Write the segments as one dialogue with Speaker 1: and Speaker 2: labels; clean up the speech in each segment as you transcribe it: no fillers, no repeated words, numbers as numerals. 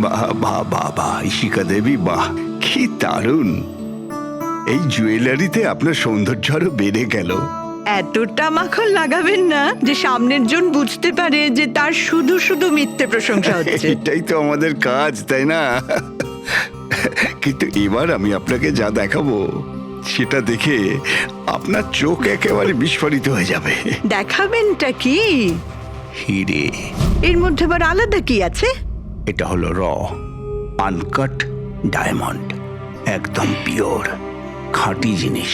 Speaker 1: বাহ বাহ বাহ বাহ, ইশিকা দেবী, বাহ কি দারুণ! এই জুয়েলারিতে আপনার সৌন্দর্য আরো বেড়ে গেল।
Speaker 2: এতটা মাখন লাগাবেন না যে সামনের জন বুঝতে পারে যে তার শুধু শুধু মিথ্যে প্রশংসা হচ্ছে।
Speaker 1: এটাই তো আমাদের কাজ, তাই না? কিন্তু এবার আমি আপনাকে যা দেখাবো সেটা দেখে আপনার চোখ একেবারে বিস্ফোরিত হয়ে যাবে।
Speaker 2: দেখাবেনটা কি?
Speaker 1: হিরে।
Speaker 2: এর মধ্যে আবার আলাদা কি আছে?
Speaker 1: এটা হলো আনকাট ডায়মন্ড, একদম পিওর খাঁটি জিনিস।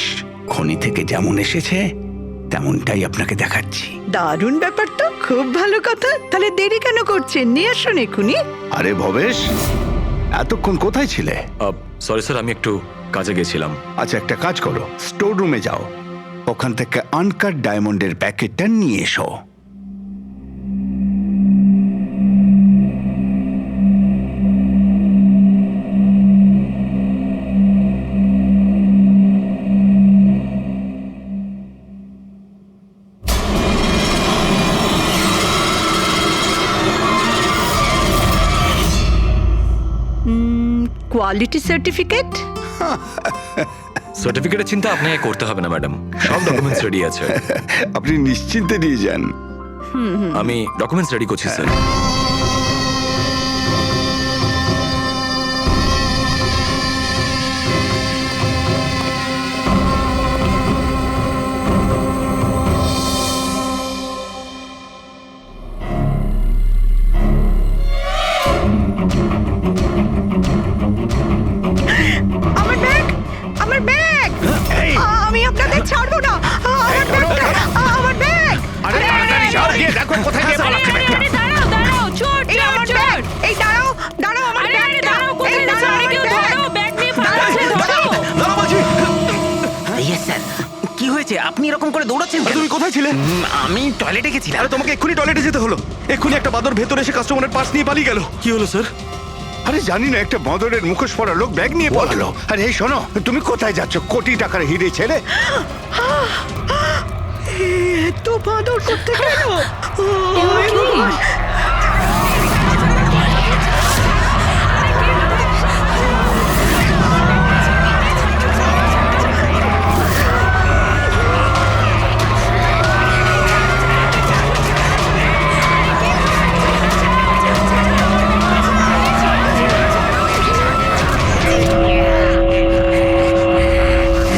Speaker 1: খনি থেকে যেমন এসেছে তেমনটাই আপনাকে দেখাচ্ছি।
Speaker 2: দারুণ ব্যাপার তো, খুব ভালো কথা। তাহলে দেরি কেন করছেন? নিয়ে আসুন এক্ষুনি।
Speaker 1: আরে ভবেশ, এতক্ষণ কোথায় ছিলে?
Speaker 3: সরি স্যার, আমি একটু কাজে গেছিলাম।
Speaker 1: আচ্ছা, একটা কাজ করো, স্টোর রুমে যাও, ওখান থেকে আনকাট ডায়মন্ডের প্যাকেটটা নিয়ে এসো।
Speaker 2: Quality certificate?
Speaker 3: সার্টিফিকেটের চিন্তা আপনাকে করতে হবে না ম্যাডাম, সব ডকুমেন্টস রেডি আছে।
Speaker 1: আপনি নিশ্চিন্তে নিয়ে যান।
Speaker 3: আমি ডকুমেন্টস রেডি করছি স্যার।
Speaker 2: আমার ব্যাগ, আমার ব্যাগ! আমি আপনাদের ছাড়বো না। আমার ব্যাগটা, আমার ব্যাগ!
Speaker 1: আরে তাড়াতাড়ি যাও, গিয়ে দেখো কোথায় গিয়ে পালাচ্ছে ব্যাগটা।
Speaker 4: দাঁড়াও, চোর,
Speaker 2: এই আমার ব্যাগ! এই দাঁড়াও, দাঁড়াও, আমার ব্যাগটা! এই দাঁড়াও, আমার ব্যাগ!
Speaker 4: ব্যাগ নিয়ে পালাচ্ছে, ধরো।
Speaker 5: Yes sir. কি হয়েছে? আপনি এরকম করে দৌড়াচ্ছেন কেন?
Speaker 6: তুমি কোথায় ছিলে?
Speaker 5: আমি টয়লেটে গেছিলাম।
Speaker 6: আরে তোমাকে এক্ষুনি টয়লেটে যেতে হলো। এক্ষুনি একটা বাদর ভেতরে এসে কাস্টমারের পার্স নিয়ে পালিয়ে গেল।
Speaker 3: কি হলো স্যার?
Speaker 1: আরে জানি না, একটা বদরের মুখোশ পরা লোক ব্যাগ নিয়ে পালালো। আরে এই শোনো, তুমি কোথায় যাচ্ছ? কোটি টাকার হিরে ছেড়ে।
Speaker 2: এত বাদর করতে গেল?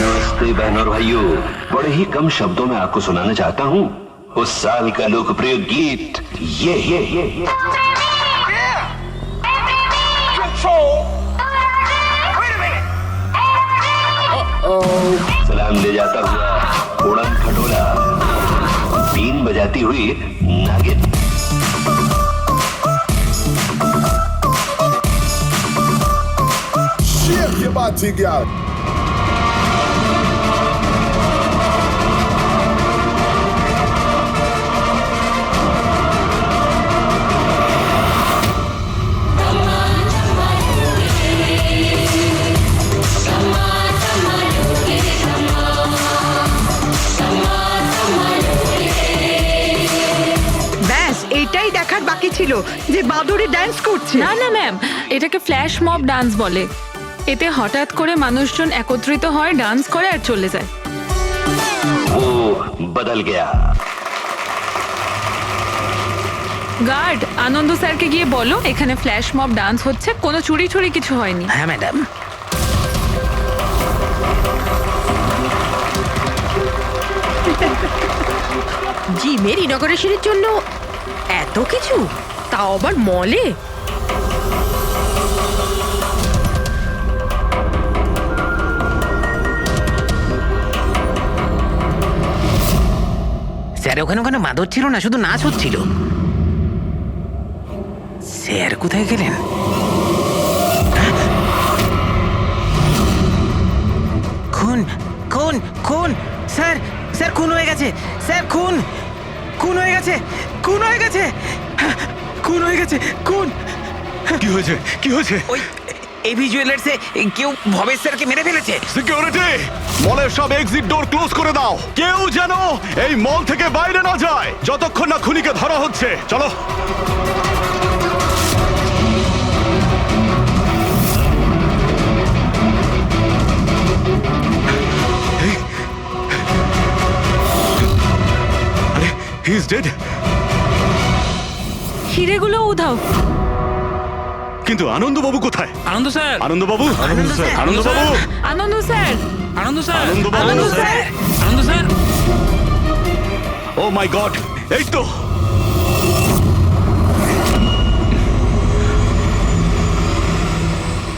Speaker 7: नमस्ते बहन और भाइयों, बड़े ही कम शब्दों में आपको सुनाना चाहता हूँ उस साल का लोकप्रिय गीत ये। सलाम ले जाता हुआ उड़न खटोला, बीन बजाती हुई नागिन।
Speaker 8: Shake your body, girl.
Speaker 2: ব্যাস, এইটাই দেখার বাকি ছিল যে বাদরে ডান্স করছে।
Speaker 4: না না ম্যাম, এটাকে ফ্ল্যাশ মব ডান্স বলে। এতে হঠাৎ করে মানুষজন একত্রিত হয়, ডান্স করে আর চলে যায়।
Speaker 7: वो बदल गया।
Speaker 4: গার্ড, আনন্দ স্যারকে গিয়ে বলো এখানে ফ্ল্যাশ মব ডান্স হচ্ছে, কোনো চুরি ছুরি কিছু হয়নি।
Speaker 5: হ্যাঁ ম্যাডাম।
Speaker 9: জিমের ইনগরেশনের জন্য এত কিছু, তাও আবার মলে।
Speaker 5: স্যার ওখানে ওখানে মাদর ছিল না, শুধু নাচ হচ্ছিল। স্যার কোথায় গেলেন? খুন খুন খুন! স্যার স্যার খুন হয়ে গেছে! স্যার খুন খুন হয়ে গেছে! খুন হয়ে গেছে! খুন হয়ে গেছে! খুন!
Speaker 6: কি হয়েছে? কি হয়েছে?
Speaker 5: ওই এভি জুয়েলার্সে কেউ ভবেশ স্যারকে মেরে ফেলেছে।
Speaker 6: সিকিউরিটি, মলের সব এক্সিট ডোর ক্লোজ করে দাও। কেউ যেন এই মল থেকে বাইরে না যায় যতক্ষণ না খুনিকে ধরা হচ্ছে। চলো। ডেড?
Speaker 4: হিরেগুলো উধাও।
Speaker 6: কিন্তু আনন্দবাবু কোথায়?
Speaker 5: আনন্দ স্যার,
Speaker 6: আনন্দবাবু,
Speaker 5: আনন্দ স্যার,
Speaker 6: আনন্দবাবু,
Speaker 4: আনন্দ স্যার,
Speaker 5: আনন্দ স্যার,
Speaker 6: আনন্দবাবু।
Speaker 5: আনন্দ স্যার, আনন্দ স্যার।
Speaker 6: ও মাই গড, এই তো।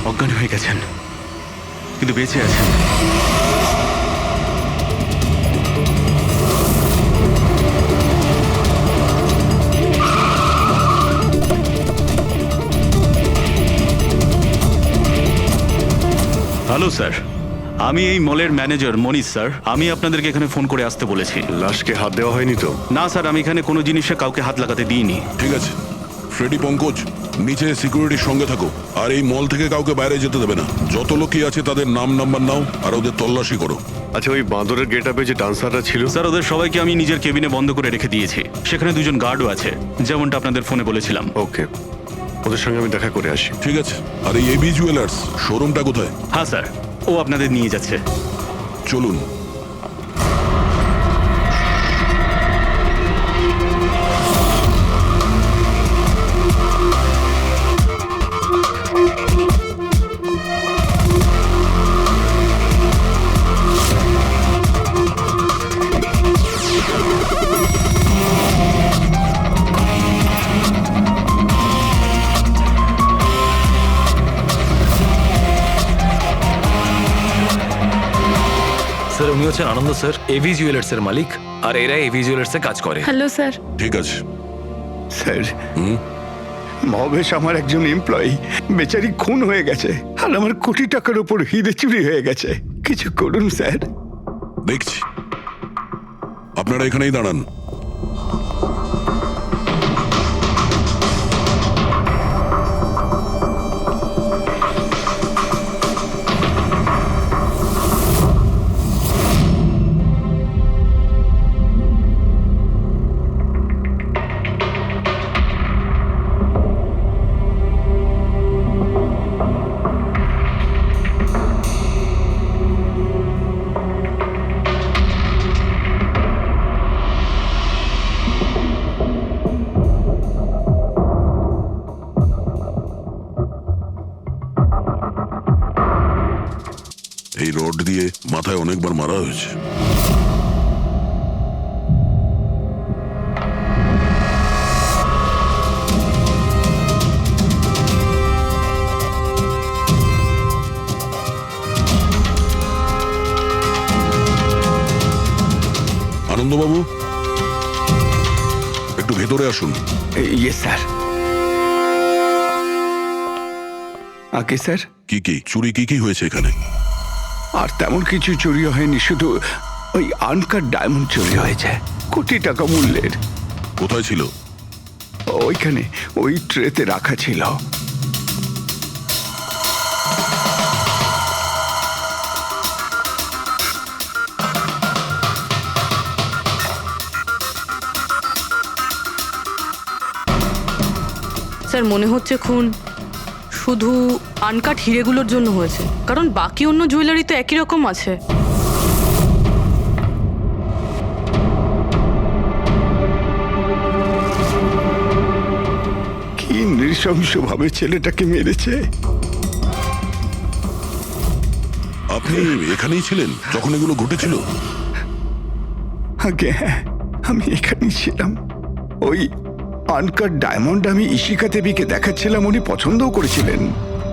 Speaker 6: অজ্ঞান হয়ে গেছেন, কিন্তু বেঁচে আছেন। হ্যালো স্যার, আমি এই মলের ম্যানেজার মনীষ স্যার। আমি আপনাদেরকে এখানে ফোন করে আসতে বলেছি।
Speaker 1: লাশকে হাত দেওয়া হয়নি তো?
Speaker 6: না স্যার, আমি এখানে কোনো জিনিসে কাউকে হাত লাগাতে দিইনি।
Speaker 10: ঠিক আছে ফ্রেডি, পঙ্কজ নিচে সিকিউরিটির সঙ্গে থাকো, আর এই মল থেকে কাউকে বাইরে যেতে দেবে না। যত লোকই আছে তাদের নাম নাম্বার নাও আর ওদের তল্লাশি করো।
Speaker 1: আচ্ছা, ওই বাঁদরের গেট আপে যে ডান্সাররা ছিল?
Speaker 6: স্যার, ওদের সবাইকে আমি নিজের কেবিনে বন্ধ করে রেখে দিয়েছি। সেখানে দুজন গার্ডও আছে, যেমনটা আপনাদের ফোনে বলেছিলাম।
Speaker 1: ওকে, ওদের সঙ্গে আমি দেখা করে আসি।
Speaker 10: ঠিক আছে, আর এই এবি জুয়েলার্স শোরুমটা কোথায়?
Speaker 6: হ্যাঁ স্যার, ও আপনাদের নিয়ে যাচ্ছে।
Speaker 10: চলুন।
Speaker 3: স্যার, উনি হচ্ছেন আনন্দ স্যার, এভি জুয়েলার্স এর মালিক, আর এরা এভি জুয়েলার্স এ কাজ করে।
Speaker 4: Hello sir.
Speaker 10: ঠিক আছে।
Speaker 1: স্যার, মহেশ আমার একজন এমপ্লয়ি, বেচারি খুন হয়ে গেছে, আর আমার কোটি টাকার উপর হিরে চুরি হয়ে গেছে। কিছু করুন স্যার।
Speaker 10: দেখছি, আপনারা এখানেই দাঁড়ান। এই রড দিয়ে মাথায় অনেকবার মারা হয়েছে। আনন্দবাবু, একটু ভেতরে আসুন।
Speaker 1: ইয়ে স্যার। আগে স্যার,
Speaker 10: কি চুরি কি হয়েছে এখানে?
Speaker 1: আর তেমন কিছু চুরি হয়নি, শুধু ওই আনকাট ডায়মন্ড চুরি হয়েছে, কোটি টাকা মূল্যের।
Speaker 10: কোথায় ছিল?
Speaker 1: ওইখানে ওই ট্রেতে রাখা ছিল।
Speaker 9: স্যার, মনে হচ্ছে খুন শুধু আনকাট হিরেগুলোর জন্য হয়েছে, কারণ বাকি অন্য জুয়েলারি তো একই রকম আছে।
Speaker 1: কি নৃশংসভাবে ছেলেটাকে মেরেছে।
Speaker 10: আপনি এখানেই ছিলেন যখন এগুলো ঘটেছিল?
Speaker 1: আগে হ্যাঁ, আমি এখানেই ছিলাম। ওই আনকাট ডায়মন্ড আমি ইশিকা দেবীকে দেখাচ্ছিলাম, উনি পছন্দও করেছিলেন।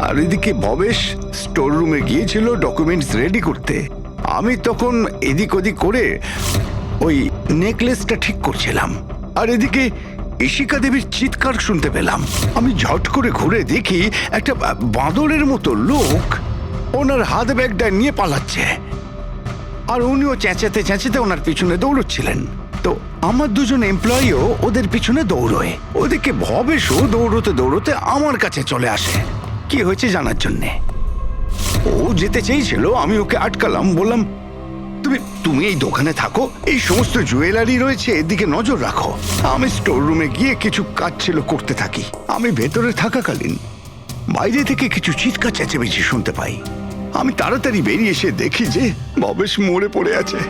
Speaker 1: আর এদিকে ভবেশ স্টোর রুমে গিয়েছিল ডকুমেন্টস রেডি করতে। আমি তখন এদিক ওদিক করে ওই নেকলেসটা ঠিক করছিলাম, আর এদিকে ইশিকা দেবীর চিৎকার শুনতে পেলাম। আমি ঝট করে ঘুরে দেখি একটা বাঁদরের মতো লোক ওনার হাত ব্যাগটা নিয়ে পালাচ্ছে, আর উনিও চেঁচাতে চেঁচাতে ওনার পিছনে দৌড়চ্ছিলেন। তো আমার দুজন এমপ্লয়িও ওদের পিছনে দৌড়োয়। ওদিকে ভবেশও দৌড়তে দৌড়তে আমার কাছে চলে আসে কি হয়েছে জানার জন্যে। ও যেতে চেয়েছিল, আমি ওকে আটকালাম, বললাম তুমি এই দোকানে থাকো, এই সমস্ত জুয়েলারি রয়েছে, এদিকে নজর রাখো। আমি স্টোর রুমে গিয়ে কিছু কাজ ছিল করতে থাকি। আমি ভেতরে থাকাকালীন বাইরে থেকে কিছু চিৎকার চেঁচামেচি শুনতে পাই। আমি তাড়াতাড়ি বেরিয়ে এসে দেখি যে ভবেশ মরে পড়ে আছে,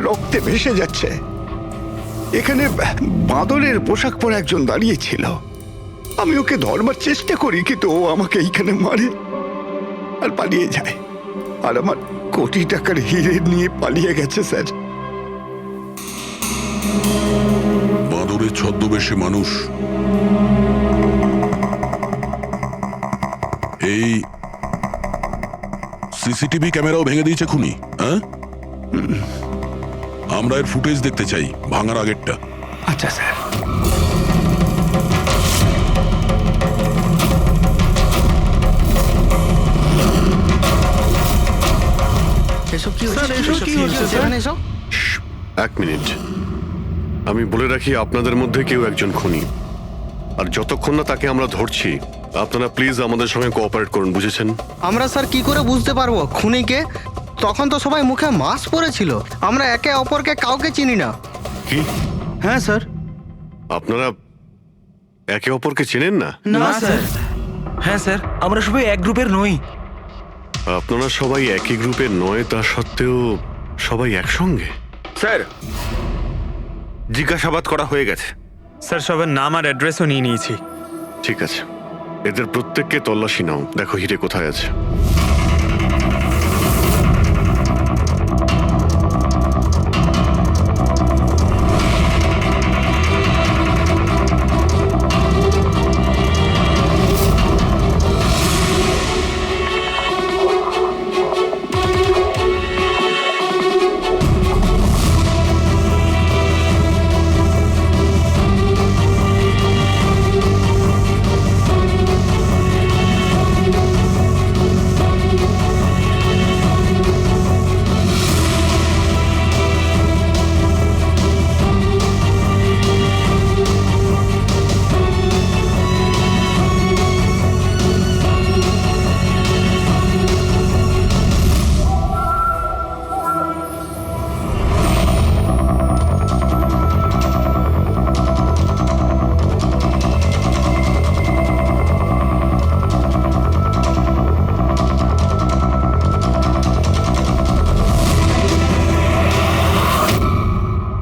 Speaker 1: রক্তে ভেসে যাচ্ছে। এখানে বাঁদরের পোশাক পরা একজন দাঁড়িয়ে ছিল। আমি ওকে ধরবার চেষ্টা করি, কিন্তু ও আমাকে এইখানে মারে আর পালিয়ে যায়। আর আমার কোটি টাকার হিরে নিয়ে পালিয়ে গেছে স্যার।
Speaker 10: বাঁদরের ছদ্মবেশে মানুষ। এই সিসিটিভি ক্যামেরাও ভেঙে দিয়েছে খুনি, হ্যাঁ? আমরা এর ফুটেজ দেখতে চাই, ভাঙার আগেরটা।
Speaker 1: আচ্ছা স্যার।
Speaker 5: এসব কি হচ্ছে?
Speaker 11: এক মিনিট, আমি বলে রাখি আপনাদের মধ্যে কেউ একজন খুনি, আর যতক্ষণ না তাকে আমরা ধরছি আপনারা প্লিজ আমাদের সঙ্গে কোঅপারেট করুন, বুঝেছেন?
Speaker 5: আমরা স্যার কি করে বুঝতে পারবো খুনিকে? তখন তো সবাই মুখে মাস্ক পরেছিল, আমরা একে অপরকে কাউকে চিনি না।
Speaker 11: কি?
Speaker 5: হ্যাঁ স্যার।
Speaker 11: আপনারা একে অপরকে চেনেন না?
Speaker 5: না স্যার।
Speaker 3: হ্যাঁ স্যার, আমরা সবাই এক গ্রুপের নই।
Speaker 11: আপনারা সবাই একই গ্রুপের নয়, তা সত্ত্বেও সবাই একসঙ্গে?
Speaker 12: স্যার, জিজ্ঞাসাবাদ করা হয়ে গেছে।
Speaker 6: স্যার, সবার নাম আর অ্যাড্রেসও নিয়ে নিয়েছি।
Speaker 11: ঠিক আছে, এদের প্রত্যেককে তল্লাশি নাও, দেখো হিরে কোথায় আছে।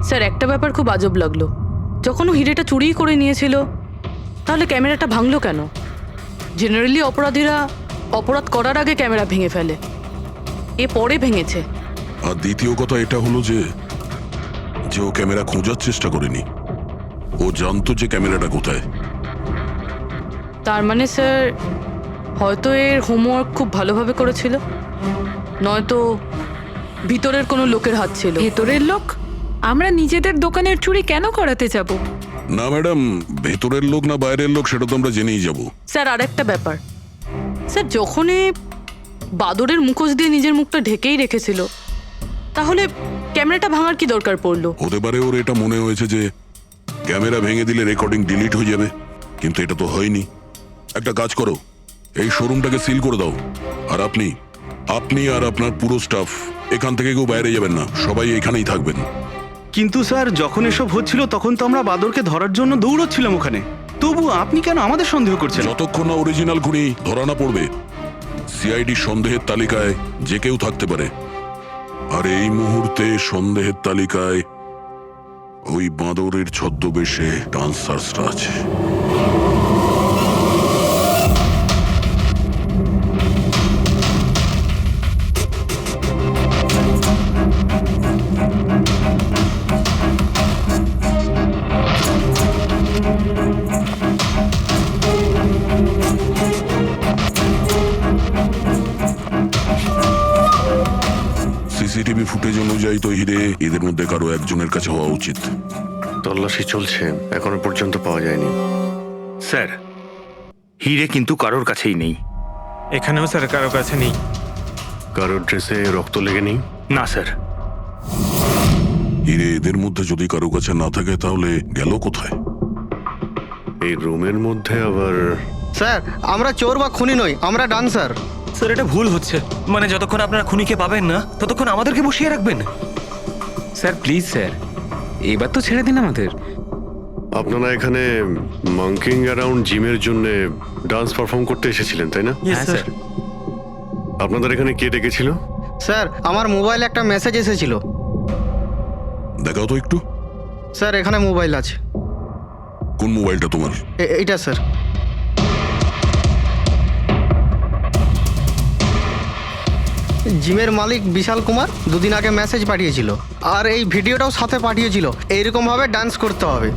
Speaker 9: স্যার, একটা ব্যাপার খুব আজব লাগলো। যখন ও হিরেটা চুরি করে নিয়েছিল, তাহলে ক্যামেরাটা ভাঙলো কেন? জেনারেলি অপরাধীরা অপরাধ করার আগে ক্যামেরা ভেঙে ফেলে, এ পরে ভেঙেছে।
Speaker 10: আর দ্বিতীয় কথা এটা হলো যে ও ক্যামেরা খোঁজার চেষ্টা করেনি, ও জানতো যে ক্যামেরাটা কোথায়।
Speaker 9: তার মানে স্যার, হয়তো এর হোমওয়ার্ক খুব ভালোভাবে করেছিল, নয়তো ভিতরের কোনো লোকের হাত ছিল।
Speaker 4: ভেতরের লোক? আমরা নিজেদের দোকানের চুরি কেন করাতে যাব?
Speaker 10: না ম্যাডাম, ভেতরের লোক না বাইরের লোক সেটা তো আমরা জেনেই যাব।
Speaker 9: স্যার, আরেকটা ব্যাপার, স্যার যখনই বাদরের মুখোশ দিয়ে নিজের মুখটা ঢেকেই রেখেছিল, তাহলে ক্যামেরাটা ভাঙার কি দরকার পড়লো?
Speaker 10: হতে পারে ওর এটা মনে হয়েছে যে ক্যামেরা ভেঙে দিলে রেকর্ডিং ডিলিট হয়ে যাবে, কিন্তু এটা তো হয়নি। একটা কাজ করো, এই শোরুমটাকে সিল করে দাও, আর আপনি আর আপনার পুরো স্টাফ এখান থেকে কেউ বাইরে যাবেন না, সবাই এখানেই থাকবেন।
Speaker 6: কিন্তু স্যার, যখন এসব হচ্ছিল তখন তো আমরা বাদরকে ধরার জন্য দৌড়চ্ছিলাম ওখানে, তবু আপনি কেন আমাদের সন্দেহ করছেন?
Speaker 10: যতক্ষণ না অরিজিনাল খুনি ধরা না পড়বে, সিআইডি সন্দেহের তালিকায় যে কেউ থাকতে পারে, আর এই মুহূর্তে সন্দেহের তালিকায় ওই বাঁদরের ছদ্মবেশে ডান্সার্সরা আছে। সিসিটিভি ফুটেজ অনুযায়ী তো হিরে এদের মধ্যে কারো একজনের কাছে হওয়া উচিত।
Speaker 11: তল্লাশি চলছে, এখনো পর্যন্ত পাওয়া যায়নি।
Speaker 12: স্যার, হিরে কিন্তু কারোর কাছেই নেই।
Speaker 6: এখানেও স্যার কারো কাছে নেই।
Speaker 11: কারোর ড্রেসে রক্ত লেগে নেই?
Speaker 12: না স্যার।
Speaker 10: হিরে এদের মধ্যে যদি কারো কাছে না থাকে তাহলে গেল কোথায়?
Speaker 11: এই রুমের মধ্যে আবার?
Speaker 5: স্যার, আমরা চোর বা খুনি নই, আমরা ডান্সার।
Speaker 3: স্যার, এটা ভুল হচ্ছে। মানে যতক্ষণ আপনারা খুনিকে পাবেন না ততক্ষণ আমাদেরকে বসিয়ে রাখবেন।
Speaker 5: স্যার প্লিজ স্যার, এবার তো ছেড়ে দিন আমাদের।
Speaker 11: আপনারা এখানে মাঙ্কিং অ্যারাউন্ড জিমের জন্য ডান্স পারফর্ম করতে এসেছিলেন, তাই না?
Speaker 5: হ্যাঁ স্যার।
Speaker 11: আপনাদের এখানে কে ডেকেছিল?
Speaker 5: স্যার, আমার মোবাইলে একটা মেসেজ এসেছিল।
Speaker 10: দেখাও তো একটু।
Speaker 5: স্যার এখানে মোবাইল আছে।
Speaker 10: কোন মোবাইলটা তোমার?
Speaker 5: এইটা স্যার। জিমের মালিক বিশাল কুমার দুদিন আগে মেসেজ পাঠিয়েছিল, আর এই ভিডিওটাও সাথে পাঠিয়েছিল, এইরকমভাবে ডান্স করতে হবে।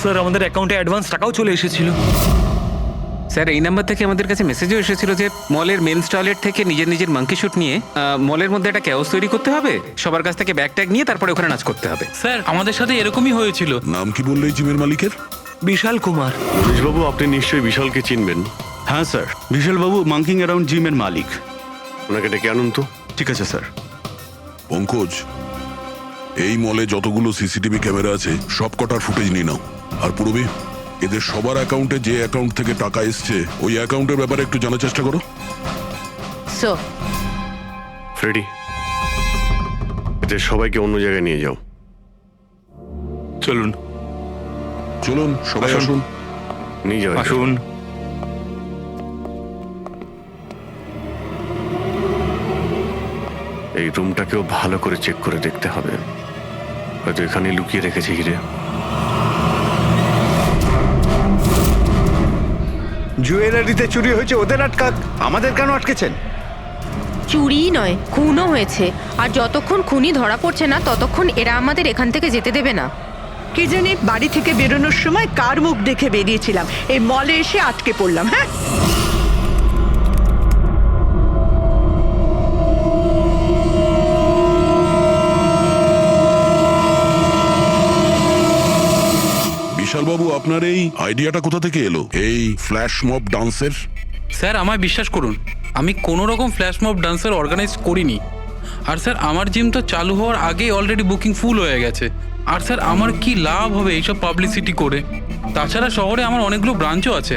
Speaker 3: স্যার আমাদের অ্যাকাউন্টে অ্যাডভান্স টাকাও চলে এসেছিল।
Speaker 5: স্যার এই নাম্বার থেকে আমাদের কাছে মেসেজও এসেছিল যে মলের মেন্স টয়লেট থেকে নিজের মাঙ্কি শুট নিয়ে মলের মধ্যে একটা ক্যাওস তৈরি করতে হবে, সবার কাছ থেকে ব্যাগ ট্যাগ নিয়ে তারপরে ওখানে নাচ করতে হবে।
Speaker 3: স্যার আমাদের সাথে এরকমই হয়েছিল।
Speaker 10: নাম কি বললে এই জিমের মালিকের?
Speaker 3: বিশাল কুমার।
Speaker 11: মনীষবাবু, আপনি নিশ্চয়ই বিশালকে চিনবেন।
Speaker 6: হ্যাঁ স্যার, বিশালবাবু মাঙ্কিং অ্যারাউন্ড জিমের মালিক।
Speaker 11: ওনাকে ডেকে আনুন তো।
Speaker 6: ঠিক আছে স্যার।
Speaker 10: পঙ্কজ, এই মলে যতগুলো সিসিটিভি ক্যামেরা আছে সব কটার ফুটেজ নিয়ে নাও। আর পূরবী, এদের সবার অ্যাকাউন্টে যে অ্যাকাউন্ট থেকে টাকা এসছে ওই অ্যাকাউন্টের ব্যাপারে একটু জানার চেষ্টা করো।
Speaker 9: স্যার,
Speaker 11: ফ্রেডি, এদের সবাইকে অন্য জায়গায় নিয়ে যাও।
Speaker 12: চলুন
Speaker 10: চলুন সবাই আসুন।
Speaker 11: নিয়ে যাও।
Speaker 12: আসুন।
Speaker 11: এই রুমটাকেও ভালো করে চেক করে দেখতে হবে, হয়তো এখানে লুকিয়ে রেখেছে হিরে।
Speaker 1: জুয়েলারিতে চুরি হয়েছে, ওদের আটকাক, আমাদের কেন আটকেছেন?
Speaker 2: চুরিই নয়, খুনও হয়েছে। আর যতক্ষণ খুনি ধরা পড়ছে না ততক্ষণ এরা আমাদের এখান থেকে যেতে দেবে না।
Speaker 13: কে জানে বাড়ি থেকে বেরোনোর সময় কার মুখ দেখে বেরিয়েছিলাম, এই মলে এসে আটকে পড়লাম। হ্যাঁ,
Speaker 10: বিশালবাবু, আপনার এই আইডিয়াটা কোথা থেকে এলো, এই ফ্ল্যাশ মব ডান্সের?
Speaker 14: স্যার আমায় বিশ্বাস করুন, আমি কোনো রকম ফ্ল্যাশ মব ডান্সার অর্গানাইজ করিনি। আর স্যার আমার জিম তো চালু হওয়ার আগেই অলরেডি বুকিং ফুল হয়ে গেছে। আর স্যার আমার কি লাভ হবে এইসব পাবলিসিটি করে? তাছাড়া শহরে আমার অনেকগুলো ব্রাঞ্চও আছে।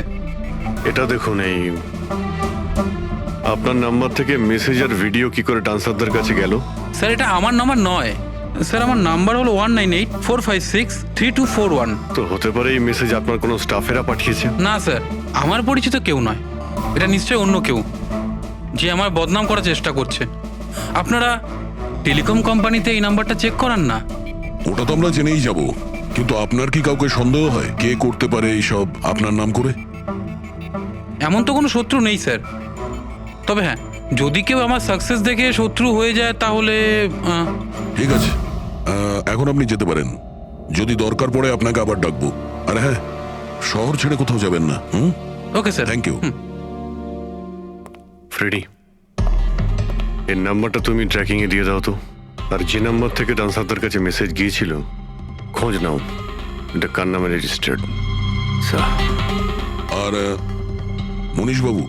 Speaker 11: এটা দেখুন, এই আপনার নাম্বার থেকে মেসেজ আর ভিডিও কি করে ডান্সারদের কাছে গেল?
Speaker 14: স্যার এটা আমার নাম্বার নয়, স্যার আমার নাম্বার হলো 1984563241।
Speaker 11: তো হতে পারে এই মেসেজ আপনার কোনো স্টাফেরা পাঠিয়েছে।
Speaker 14: না স্যার, আমার পরিচিত কেউ নয়, এটা নিশ্চয়ই অন্য কেউ যে আমার বদনাম করার চেষ্টা করছে। আপনারা টেলিকম কোম্পানিতে এই নাম্বারটা চেক করান না।
Speaker 10: ওটা তো আমরা জেনেই যাব, কিন্তু আপনার কি কাউকে সন্দেহ হয় কে করতে পারে এইসব আপনার নাম করে?
Speaker 14: এমন তো কোনো শত্রু নেই স্যার, তবে হ্যাঁ, যদি কেউ আমার সাকসেস দেখে শত্রু হয়ে যায় তাহলে
Speaker 10: ঠিক আছে, এখন আপনি যেতে পারেন। যদি দরকার পড়ে আপনাকে আবার ডাকবো। আর হ্যাঁ, শহর ছেড়ে কোথাও যাবেন না।
Speaker 14: Okay sir.
Speaker 10: Thank you.
Speaker 11: Freddy, এর নাম্বারটা তুমি ট্র্যাকিং এ দিয়ে দাও তো। আর যে নাম্বার থেকে ডান্সারদের কাছে মেসেজ গিয়েছিল খোঁজ নাও, এটা কার নামে রেজিস্টার্ড।
Speaker 10: আর মনীষবাবু,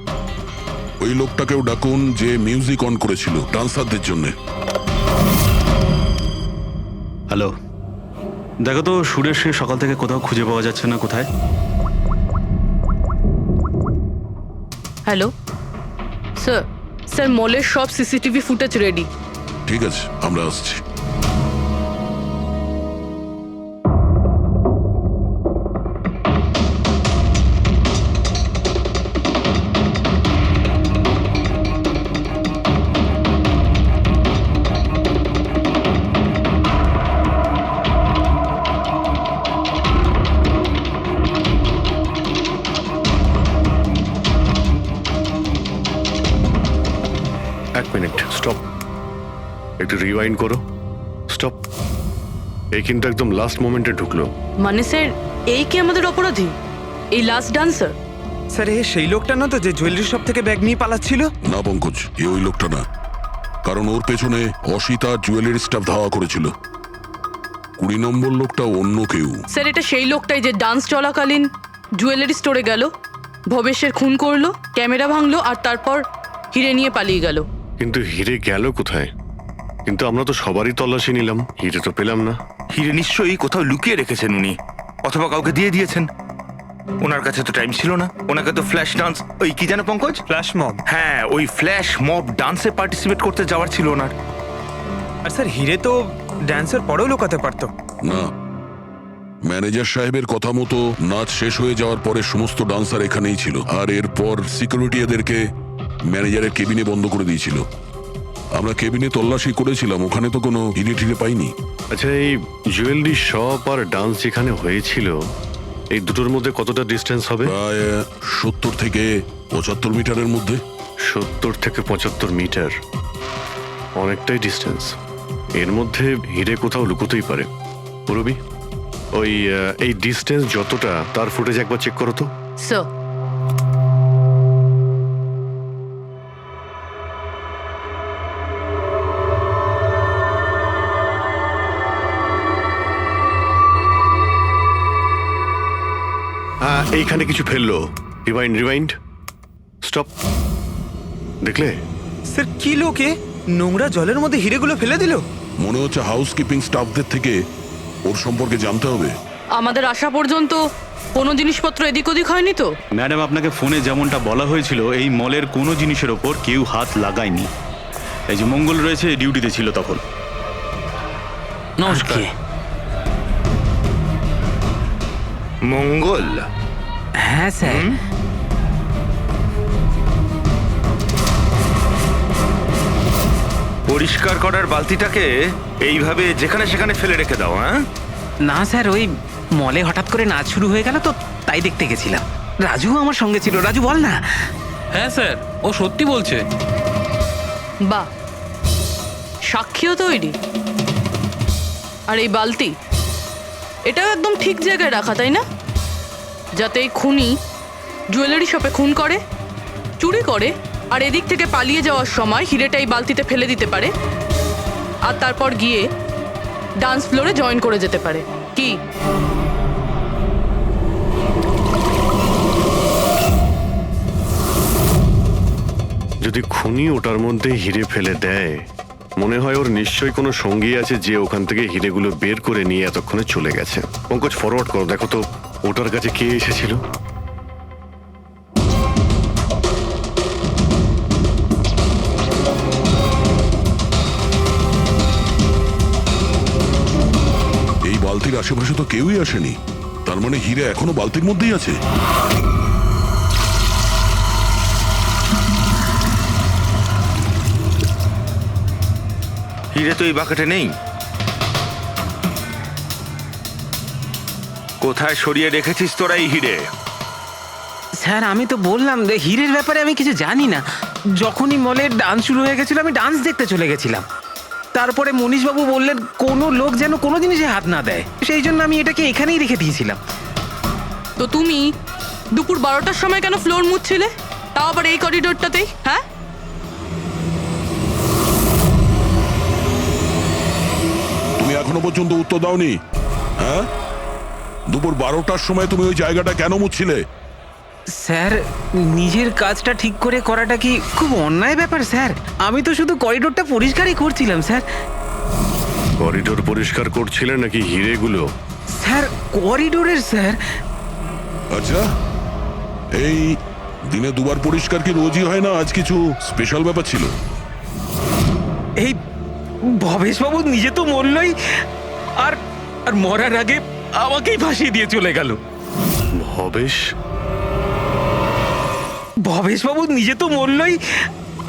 Speaker 10: ওই লোকটাকেও ডাকুন যে মিউজিক অন করেছিল ডান্সারদের জন্য।
Speaker 6: হ্যালো, দেখো তো সুরেশকে সকাল থেকে কোথাও খুঁজে পাওয়া যাচ্ছে না। কোথায়?
Speaker 9: হ্যালো স্যার, স্যার মলের সব সিসিটিভি ফুটেজ রেডি।
Speaker 10: ঠিক আছে, আমরা আসছি।
Speaker 11: এক মিনিট, স্টপ, একটু রিওয়াইন্ড করো। স্টপ। এই কিন্তু একদম লাস্ট মোমেন্টে ঢুকলো।
Speaker 9: মানে স্যার, এই কি আমাদের অপরাধী? এই লাস্ট ডান্সার?
Speaker 5: স্যার এ সেই লোকটা না তো যে জুয়েলারি শপ থেকে ব্যাগ নিয়ে পালাচ্ছিল?
Speaker 10: না পঙ্কজ, এ ওই লোকটা না, কারণ ওর পেছনে অসিতা জুয়েলারি স্টাফ ধাওয়া করেছিল। 20 নম্বর লোকটা অন্য কেউ।
Speaker 9: স্যার এটা সেই লোকটাই যে ডান্স চলাকালীন জুয়েলারি স্টোরে গেল, ভবেশের খুন করলো, ক্যামেরা ভাঙলো আর তারপর হিরে নিয়ে পালিয়ে গেল।
Speaker 11: কিন্তু হিরে গেল কোথায়? কিন্তু আমরা তো সবারই তল্লাশি নিলাম, হিরে তো পেলাম না।
Speaker 12: হিরে নিশ্চয়ই কোথাও লুকিয়ে রেখেছেন উনি, অথবা কাউকে দিয়ে দিয়েছেন। ওনার কাছে তো টাইম ছিল না, ওনাকে তো ফ্ল্যাশ ডান্স, ওই কি জানো পঙ্কজ,
Speaker 3: ফ্ল্যাশ মব।
Speaker 12: হ্যাঁ ওই ফ্ল্যাশ মব ডান্সে পার্টিসিপেট করতে যাওয়ার ছিল ওনার।
Speaker 3: আর স্যার হিরে তো ড্যান্সের পরেও লুকাতে পারতো।
Speaker 10: না, ম্যানেজার সাহেবের কথা মতো নাচ শেষ হয়ে যাওয়ার পরে সমস্ত ডান্সার এখানেই ছিল, আর এরপর সিকিউরিটি এদেরকে ম্যানেজারের কেবিনে বন্ধ করে দিয়েছিল। আমরা কেবিনে তল্লাশি করেছিলাম, ওখানে তো কোনো হিরে টিরে পাইনি।
Speaker 11: আচ্ছা, এই জুয়েলারি শপ আর ডান্স যেখানে হয়েছিল এই দুটোর মধ্যে কতটা ডিস্টেন্স হবে?
Speaker 10: প্রায় 70 থেকে 75 মিটারের মধ্যে।
Speaker 11: 70 থেকে 75 মিটার, অনেকটাই ডিস্টেন্স। এর মধ্যে হিরে কোথাও লুকোতেই পারে। পুরবি, ওই এই ডিস্টেন্স যতটা তার ফুটেজ একবার চেক করো তো।
Speaker 9: স্যার,
Speaker 11: এইখানে কিছু ফেললো। Rewind, stop. দেখলে?
Speaker 3: স্যার কি লোকে নোংরা জলের মধ্যে হিরেগুলো ফেলে দিল?
Speaker 10: মনে হচ্ছে হাউসকিপিং স্টাফদের থেকে ওর সম্পর্কে জানতে হবে।
Speaker 9: আমাদের আসা পর্যন্ত কোনো জিনিসপত্র এদিক ওদিক হয়নি তো?
Speaker 6: ম্যাডাম, আপনাকে ফোনে যেমনটা বলা হয়েছিল এই মলের কোনো জিনিসের ওপর কেউ হাত লাগায়নি। এই যে মঙ্গল রয়েছে, ডিউটিতে ছিল তখন।
Speaker 3: নমস্কার।
Speaker 12: মঙ্গল?
Speaker 5: হ্যাঁ স্যার।
Speaker 12: পরিষ্কার করার বালতিটাকে এইভাবে যেখানে সেখানে ফেলে রেখে দাও। হ্যাঁ
Speaker 5: না স্যার, ওই মলে হঠাৎ করে নাচ শুরু হয়ে গেল তো, তাই দেখতে গেছিলাম। রাজু আমার সঙ্গে ছিল। রাজু, বল না।
Speaker 14: হ্যাঁ স্যার, ও সত্যি বলছে।
Speaker 9: বাহ, সাক্ষীও তৈরি। আর এই বালতি, এটাও একদম ঠিক জায়গায় রাখা, তাই না? যাতে এই খুনি জুয়েলারি শপে খুন করে, চুরি করে, আর এদিক থেকে পালিয়ে যাওয়ার সময় হিরেটা এই বালতিতে ফেলে দিতে পারে, আর তারপর গিয়ে ডান্স ফ্লোরে জয়েন করে যেতে পারে। কি?
Speaker 11: যদি খুনি ওটার মধ্যে হিরে ফেলে দেয়, মনে হয় ওর নিশ্চয়ই কোনো সঙ্গী আছে যে ওখান থেকে হিরেগুলো বের করে নিয়ে এতক্ষণে চলে গেছে। পঙ্কজ, ফরওয়ার্ড করো, দেখো তো ওটার কাছে কে এসেছিল।
Speaker 10: এই বালতির আশেপাশে তো কেউই আসেনি, তার মানে হিরে এখনো বালতির মধ্যেই আছে।
Speaker 12: হিরে তো এই বাকেটে নেই। কোথায় সরিয়ে রেখেছিস তোরা এই হিরে?
Speaker 5: স্যার, আমি তো বললাম যে হিরের ব্যাপারে আমি কিছু জানি না। যখনই মলের ডান্স শুরু হয়ে গেছিল আমি ডান্স দেখতে চলে গেছিলাম। তারপরে মনীশবাবু বললেন কোনো লোক যেন কোনো জিনিসে হাত না দেয়, সেই জন্য আমি এটাকে এখানেই রেখে দিয়েছিলাম।
Speaker 9: তো তুমি দুপুর 12টার সময় কেন ফ্লোর মুছছিলে, তাও আবার এই করিডোরটাতেই? হ্যাঁ,
Speaker 10: তুমি এখনো পর্যন্ত উত্তর দাওনি। হ্যাঁ, দুপুর 12টার সময় তুমি ওই জায়গাটা কেন মুছছিলে?
Speaker 5: স্যার, নিজের কাজটা ঠিক করে করাটা কি খুব অন্যায় ব্যাপার স্যার? আমি তো শুধু করিডোরটা পরিষ্কারই করছিলাম স্যার।
Speaker 11: করিডোর পরিষ্কার করছিলেন নাকি হিরেগুলো?
Speaker 5: স্যার, করিডোরের স্যার।
Speaker 10: আচ্ছা, এই দিনে দুবার পরিষ্কার কি রোজই হয় না? আজ কিছু স্পেশাল ব্যাপার ছিল?
Speaker 5: এই ভবেশবাবু নিজে তো মরলই, আর আর মরার আগে আমাকেই ফাঁসিয়ে দিয়ে চলে গেল। ভবেশবাবু নিজে তো মরলই,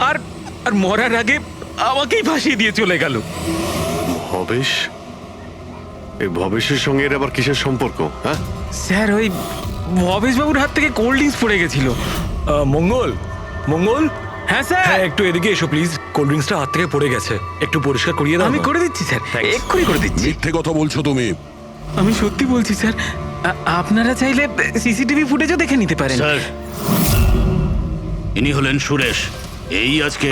Speaker 5: আর আর মরার আগে আমাকেই ফাঁসিয়ে দিয়ে চলে গেল।
Speaker 11: ভবেশ? এই ভবেশের সঙ্গে এর আবার কিসের সম্পর্ক? হ্যাঁ
Speaker 5: স্যার, ওই ভবেশবাবুর হাত থেকে কোল্ড ড্রিঙ্কস পড়ে গেছিল।
Speaker 3: মঙ্গল, মঙ্গল।
Speaker 5: হ্যাঁ স্যার।
Speaker 3: হ্যাঁ, একটু এদিকে এসো প্লিজ। কোল্ড ড্রিঙ্কসটা হাত থেকে পড়ে গেছে, একটু পরিষ্কার করিয়ে দাও।
Speaker 5: আমি করে দিচ্ছি স্যার, এক্ষুনি করে দিচ্ছি।
Speaker 10: মিথ্যে কথা বলছো তুমি।
Speaker 5: আমি সত্যি বলছি স্যার। আপনারা চাইলে সিসিটিভি ফুটেজও দেখে নিতে পারেন।
Speaker 15: স্যার, ইনি হলেন সুরেশ। এই আজকে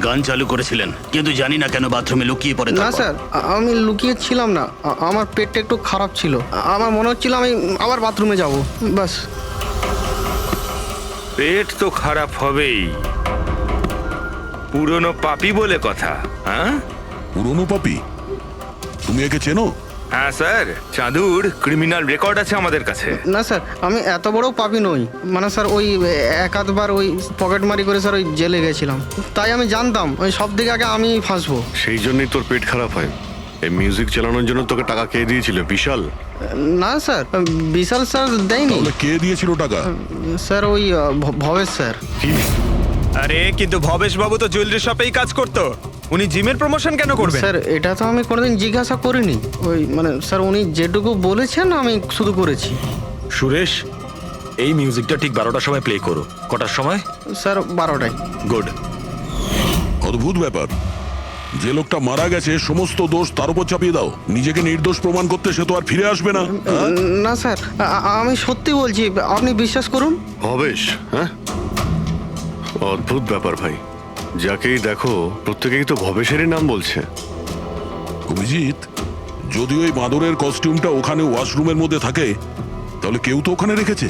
Speaker 15: গান চালু করেছিলেন, কিন্তু জানি না কেন বাথরুমে লুকিয়ে পড়ে।
Speaker 16: না স্যার, আমি লুকিয়ে ছিলাম না। আমার পেটটা একটু খারাপ ছিল, আমার মনে হচ্ছিল আমি আবার বাথরুমে যাব, বাস।
Speaker 12: পেট তো খারাপ হবেই, পুরনো পাপি বলে কথা। হ্যাঁ,
Speaker 10: পুরনো পাপি? তুমি একে চেনো?
Speaker 12: হ্যাঁ স্যার, চাঁদুর ক্রিমিনাল রেকর্ড আছে আমাদের কাছে।
Speaker 16: না স্যার, আমি এত বড় পাপি নই। মানে স্যার ওই এক আধবার ওই পকেটমারি করে স্যার ওই জেলে গেছিলাম, তাই আমি জানতাম ওই সব দিকে আগে আমি ফাঁসবো।
Speaker 11: সেই জন্যই তোর পেট খারাপ হয়। এই মিউজিক চালানোর জন্য তোকে টাকা কে দিয়েছিল? বিশাল?
Speaker 16: না স্যার, বিশাল স্যার দেয়নি।
Speaker 10: তাহলে কে দিয়েছিল টাকা?
Speaker 16: স্যার ওই ভবেশ স্যার।
Speaker 3: আরে কিন্তু ভবেশ বাবু তো জুয়েলারি শপেই কাজ করতো, উনি জিমের প্রমোশন কেন করবেন?
Speaker 16: স্যার এটা তো আমি কোনোদিন জিজ্ঞাসা করিনি। ওই মানে স্যার উনি যেটুকু বলেছেন আমি শুধু করেছি।
Speaker 3: সুরেশ, এই মিউজিকটা ঠিক 12টার সময় প্লে করো। কটার সময়?
Speaker 16: স্যার 12টায়।
Speaker 3: গুড।
Speaker 10: অদ্ভুত ব্যাপার, যে লোকটা মারা গেছে সমস্ত দোষ তার উপর চাপিয়ে দাও। নিজেকে নির্দোষ প্রমাণ করতে সে তো আর ফিরে আসবে না।
Speaker 16: না স্যার, আমি সত্যি বলছি, আপনি বিশ্বাস করুন।
Speaker 11: ভবেশ? হ্যাঁ, অদ্ভুত ব্যাপার ভাই। যাকেই দেখো প্রত্যেকেই তো ভবেশেরই নাম বলছে।
Speaker 10: অভিজিৎ, যদি ওই বাঁদরের কস্টিউমটা ওখানে ওয়াশরুমের মধ্যে থাকে তাহলে কেউ তো ওখানে রেখেছে।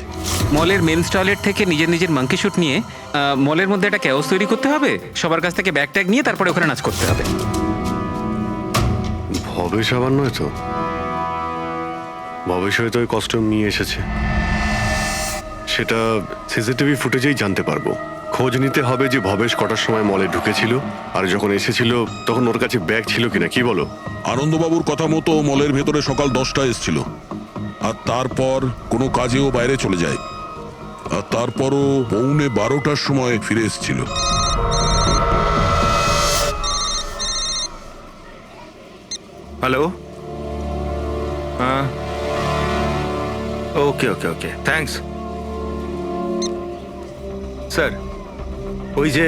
Speaker 5: মলের মেন্স টয়লেট থেকে নিজের নিজের মাঙ্কি শুট নিয়ে মলের মধ্যে একটা ক্যাওস তৈরি করতে হবে, সবার কাছ থেকে ব্যাগ ট্যাগ নিয়ে তারপরে ওখানে নাচ করতে হবে।
Speaker 11: ভবেশ আবার নয় তো? ভবেশ হয়তো ওই কস্টিউম নিয়ে এসেছে, সেটা সিসিটিভি ফুটেজেই জানতে পারবো। খোঁজ নিতে হবে যে ভবেশ কটার সময় মলে ঢুকেছিল, আর যখন এসেছিল তখন ওর কাছে ব্যাগ ছিল কিনা। কি বলো?
Speaker 10: আনন্দবাবুর কথা মতো মলের ভেতরে সকাল 10টায় এসেছিল, আর তারপর কোনো কাজেও বাইরে চলে যায়, আর তারপরও 11:15টার সময় ফিরে এসেছিল।
Speaker 12: হ্যালো, হ্যাঁ, ওকে ওকে ওকে, থ্যাঙ্কস স্যার। ওই যে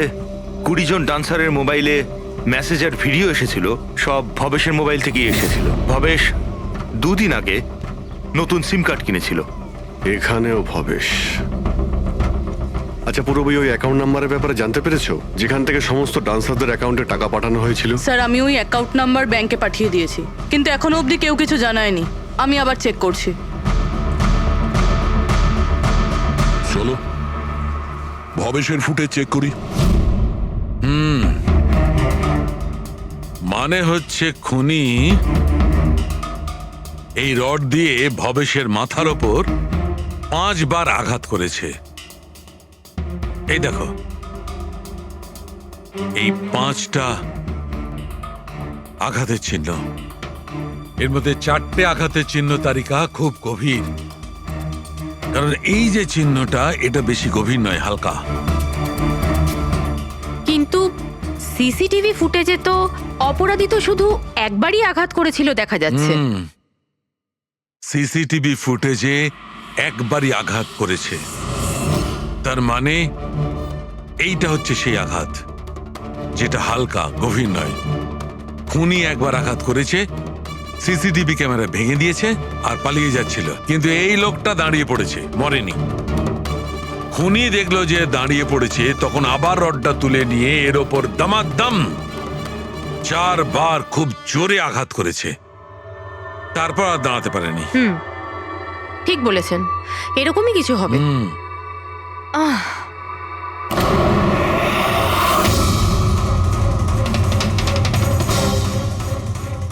Speaker 12: 20 জন ডান্সারের মোবাইলে মেসেজ আর ভিডিও এসেছিল, সব ভবেশের মোবাইল থেকেই এসেছিল। ভবেশ 2 দিন আগে নতুন সিম কার্ড কিনেছিল।
Speaker 11: এখানেও ভবেশ? আচ্ছা, পুরোপুরি ওই অ্যাকাউন্ট নাম্বারের ব্যাপারে জানতে পেরেছো, যেখান থেকে সমস্ত ডান্সারদের অ্যাকাউন্টে টাকা পাঠানো হয়েছিল?
Speaker 9: স্যার আমি ওই অ্যাকাউন্ট নাম্বার ব্যাংকে পাঠিয়ে দিয়েছি, কিন্তু এখনো অবধি কেউ কিছু জানায়নি। আমি আবার চেক করছি।
Speaker 10: চলো ভবেশের ফুটেজ চেক করি।
Speaker 17: মানে হচ্ছে খুনি এই রড দিয়ে ভবেশের মাথার ওপর 5 বার আঘাত করেছে। এই দেখো, এই 5টা আঘাতের চিহ্ন, এর মধ্যে 4টে আঘাতের চিহ্ন তালিকা খুব গভীর, কারণ এই যে চিহ্নটা এটা বেশি গভীর নয়, হালকা।
Speaker 2: কিন্তু সিসিটিভি ফুটেজে তো অপরাধী তো শুধু একবারই আঘাত করেছিল দেখা যাচ্ছে।
Speaker 17: সিসিটিভি ফুটেজে একবারই আঘাত করেছে, তার মানে এইটা হচ্ছে সেই আঘাত যেটা হালকা, গভীর নয়। খুনি একবার আঘাত করেছে, সিসিটিভি ক্যামেরা ভেঙে দিয়েছে আর পালিয়ে যাচ্ছিল, কিন্তু এই লোকটা দাঁড়িয়ে পড়েছে, মরেনি। খুনি দেখলো যে দাঁড়িয়ে পড়েছে, তখন আবার রডটা তুলে নিয়ে এর ওপর দামাদাম 4 বার খুব জোরে আঘাত করেছে, তারপর আর দাঁড়াতে পারেনি।
Speaker 2: ঠিক বলেছেন, এরকমই কিছু হবে।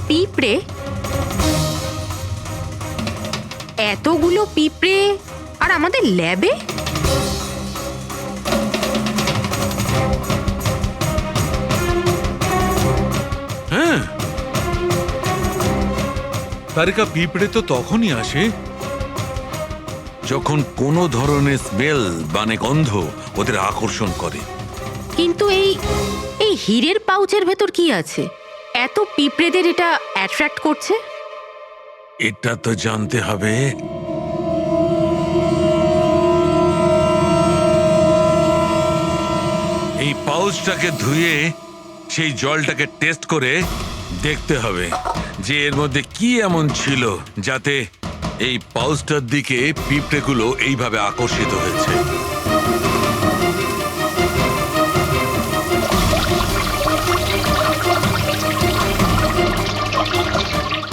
Speaker 2: পিঁপড়ে, এতগুলো পিঁপড়ে আর আমাদের ল্যাবে?
Speaker 17: হ্যাঁ, তারিকা, পিঁপড়ে তো তখনই আসে যখন কোনো ধরনের স্মেল মানে গন্ধ ওদের আকর্ষণ করে।
Speaker 2: কিন্তু এই হীরের পাউচের ভেতর কি আছে এত পিঁপড়েদের এটা অ্যাট্রাক্ট করছে?
Speaker 17: এটা তো জানতে হবে। এই পাউচটাকে ধুয়ে সেই জলটাকে টেস্ট করে দেখতে হবে যে এর মধ্যে কি এমন ছিল যাতে এই পাউচটার দিকে পিঁপড়েগুলো এইভাবে আকর্ষিত হয়েছে।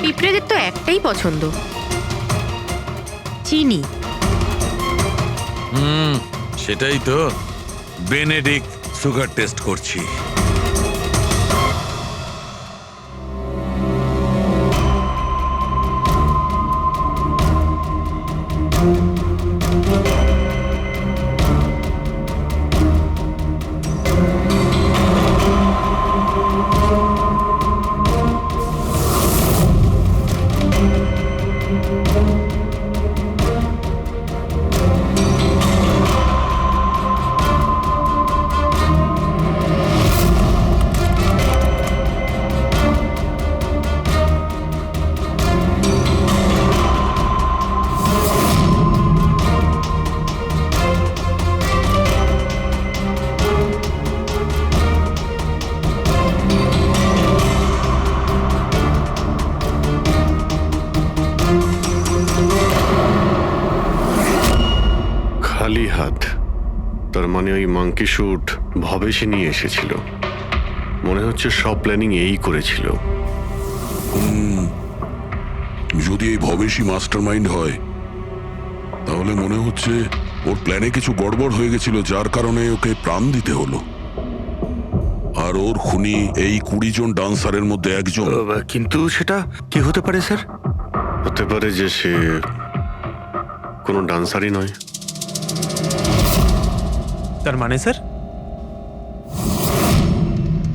Speaker 2: পিঁপড়েদের তো একটাই পছন্দ, চিনি।
Speaker 17: সেটাই তো বেনেডিক্ট সুগার টেস্ট করছি।
Speaker 11: হাত, তার মানে ওই মাঙ্কি শুট ভবেশে নিয়ে এসেছিল। মনে হচ্ছে সব প্ল্যানিং এই করেছিল।
Speaker 10: যদি এই ভবেশই মাস্টার মাইন্ড হয়, তাহলে মনে হচ্ছে ওর প্ল্যানে কিছু গড়বড় হয়ে গেছিল, যার কারণে ওকে প্রাণ দিতে হলো। আর ওর খুনি এই 20 জন ডান্সারের মধ্যে একজন।
Speaker 12: কিন্তু সেটা কি হতে পারে স্যার?
Speaker 11: হতে পারে যে সে কোনো ডান্সারই নয়।
Speaker 3: তার মানে স্যার?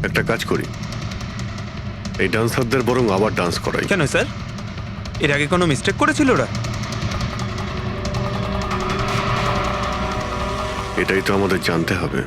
Speaker 11: একটা কাজ করি, এই ডান্সারদের বরং আবার ডান্স করাই।
Speaker 3: কেন স্যার, এর আগে কোনো মিস্টেক করেছিল ওরা?
Speaker 11: এটাই তো আমাদের জানতে হবে।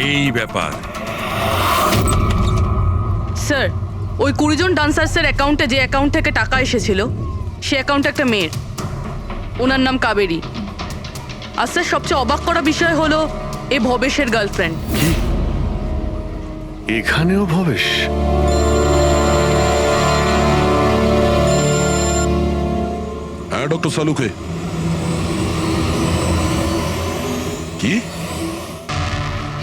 Speaker 17: এই ব্যাপার।
Speaker 9: স্যার, ওই 20 জন ডান্সার্সের অ্যাকাউন্টে যে অ্যাকাউন্ট থেকে টাকা এসেছিল, সে অ্যাকাউন্টে একটা মেয়ের, ওনার নাম কাবেরী। আর স্যার, সবচেয়ে অবাক করা বিষয় হলো এ ভবেশের গার্লফ্রেন্ড।
Speaker 11: এখানেও ভবেশ?
Speaker 10: হ্যাঁ ডক্টর সালুকে। কি?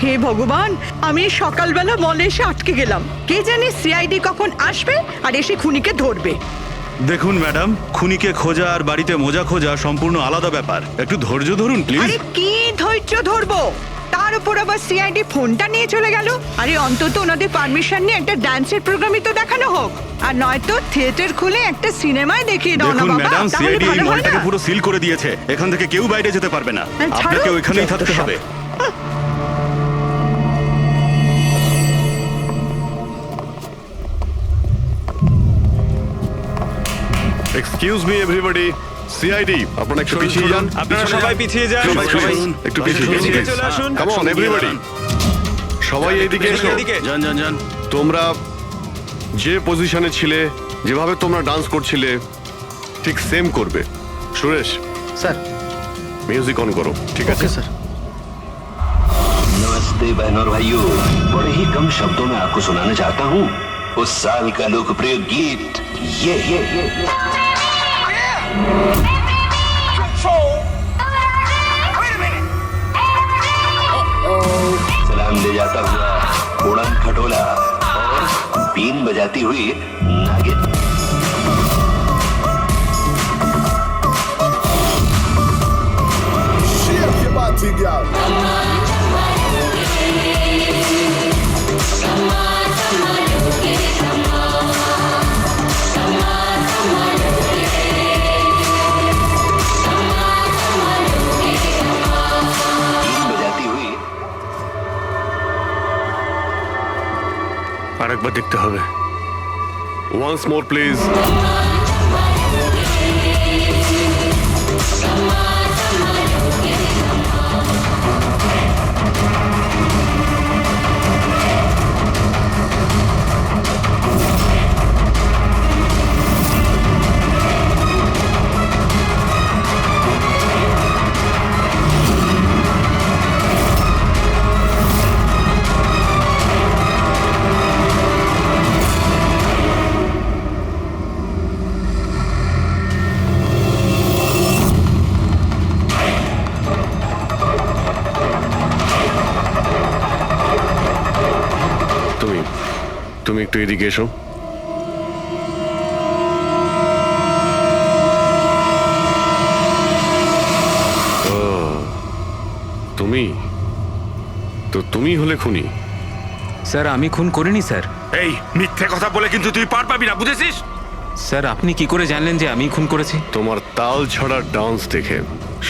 Speaker 13: হে ভগবান, আমি সকালবেলা মলে এসে আটকে গেলাম। কে জানে সিআইডি কখন আসবে আর এসে খুনিকে ধরবে।
Speaker 6: দেখুন ম্যাডাম, খুনিকে খোঁজা আর বাড়িতে মোজা খোঁজা সম্পূর্ণ আলাদা ব্যাপার। একটু ধৈর্য ধরুন প্লিজ।
Speaker 13: আরে কি ধৈর্য ধরবো, তার উপর আবার সিআইডি ফোনটা নিয়ে চলে গেল। আরে অন্তত ওনাদের পারমিশন নিয়ে একটা ডান্সের প্রোগ্রামই তো দেখানো হোক, আর নয়তো থিয়েটার খুলে একটা সিনেমায় দেখিয়ে দাও না
Speaker 6: দেখুন
Speaker 13: বাবা,
Speaker 6: ম্যাডাম,
Speaker 13: তাহলে
Speaker 6: সিআইডি এই
Speaker 13: ভালো হয়
Speaker 6: মলটাকে
Speaker 13: না?
Speaker 6: পুরো সিল করে দিয়েছে। এখান থেকে কেউ বাইরে যেতে পারবে না।
Speaker 13: ছাড়ো,
Speaker 6: আপনাকে ওইখানেই থাকতে
Speaker 13: যত সব।
Speaker 6: হবে।
Speaker 11: এক্সকিউজ মি এভরিবডি, সিআইডি আপনারা একটু পিছিয়ে যান।
Speaker 3: আপনারা সবাই পিছিয়ে যান।
Speaker 11: সবাই একটু পিছিয়ে যান।
Speaker 3: এদিকে চলে আসুন।
Speaker 11: কাম অন এভরিবডি, সবাই এইদিকে এসো।
Speaker 15: যান যান যান।
Speaker 11: তোমরা যে পজিশনে ছিলে, যেভাবে তোমরা ডান্স করছিলে, ঠিক সেম করবে। সুরেশ
Speaker 16: স্যার,
Speaker 11: মিউজিক অন করো। ঠিক আছে
Speaker 16: স্যার।
Speaker 7: नमस्ते बहनों और भाइयों, बड़े ही कम शब्दों में आपको सुनाना चाहता हूँ उस साल का लोकप्रिय गीत ये सलाम ले जाता हुआ उड़न खटोला और बीन बजाती हुई नागिन।
Speaker 8: Shake your body, girl.
Speaker 12: আরেকবার দেখতে হবে।
Speaker 11: Once more please. তুমি একটু এদিকে এসো। তুমি তো তুমি হলে খুনি?
Speaker 5: স্যার, আমি খুন করিনি স্যার।
Speaker 12: এই মিথ্যে কথা বলে কিন্তু তুই পার পাবি না, বুঝেছিস?
Speaker 5: স্যার, আপনি কি করে জানলেন যে আমি খুন করেছি?
Speaker 11: তোমার তাল ছড়া ডান্স দেখে